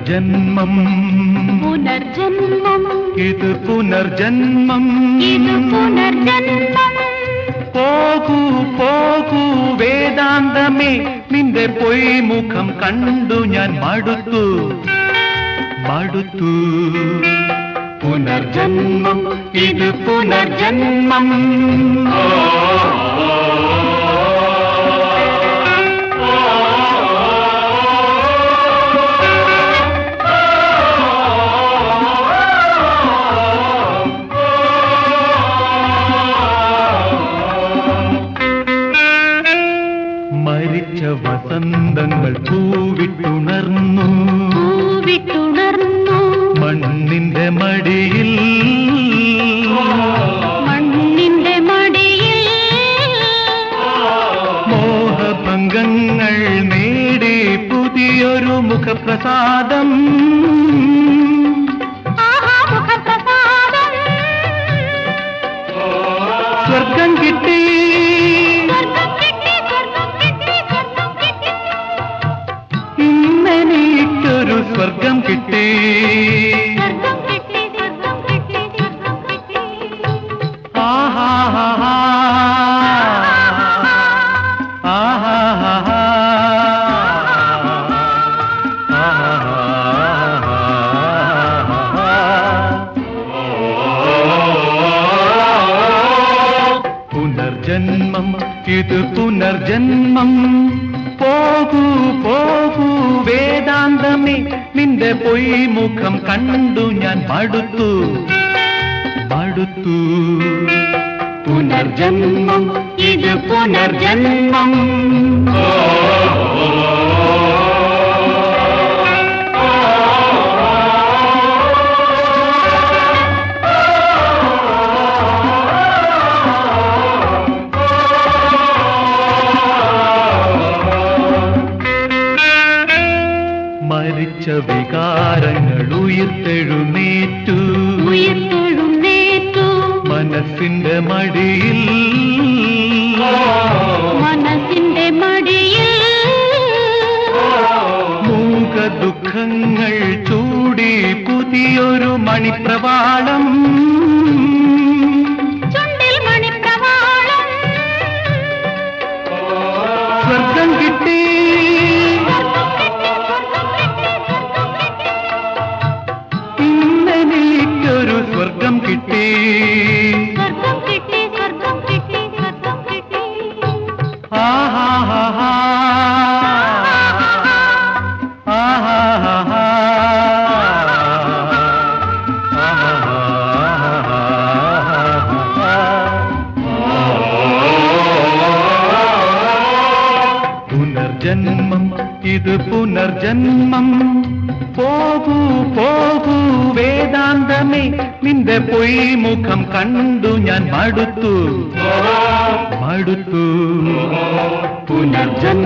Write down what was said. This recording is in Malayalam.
പുനർജന്മം പുനർജന്മം ഇത് പുനർജന്മം ഇത് പുനർജന്മം പോകൂ പോകൂ വേദാന്തമേ നിന്റെ പൊയ്മുഖം കണ്ടു ഞാൻ മടുത്തു മടുത്തു പുനർജന്മം ഇത് പുനർജന്മം മരിച്ച വസന്തങ്ങൾ പൂവിട്ടുണർന്നു പൂവിട്ടുണർന്നു മണ്ണിന്റെ മടിയിൽ മണ്ണിന്റെ മടിയിൽ മോഹഭംഗങ്ങൾ നേടി പുതിയൊരു മുഖപ്രസാദം മുഖപ്രസാദം സ്വർഗം കിട്ടി ഇന്നെനിക്കൊരു സ്വർഗം കിട്ടി ആഹാ ആഹാ പുനർജന്മം ഇത് പുനർജന്മം പോകൂ പോകൂ വേദാന്തമേ നിന്റെ പൊയ്മുഖം കണ്ടു ഞാൻ മടുത്തു മടുത്തു പുനർജന്മം ഇത് പുനർജന്മം മരിച്ച വികാരങ്ങൾ ഉയർത്തെഴുന്നേറ്റു ഉയർത്തെഴുന്നേറ്റു മനസ്സിന്റെ മടിയിൽ മനസ്സിന്റെ മടിയിൽ മൂക ദുഃഖങ്ങൾ ചൂടി പുതിയൊരു മണിപ്രവാളം ചുണ്ടിൽ മണിപ്രവാളം സ്വർഗം കിട്ടി ഇന്നെനിക്കൊരു സ്വർഗം കിട്ടി സ്വർഗം കിട്ടി സ്വർഗം കിട്ടി സ്വർഗം കിട്ടി ആഹാ ആഹാ പുനർജന്മം ഇത് പുനർജന്മം പോകൂ പോകൂ വേദാന്തമേ നിന്റെ പൊയ്മുഖം കണ്ടു ഞാൻ മടുത്തു മടുത്തു പുനർജന്മം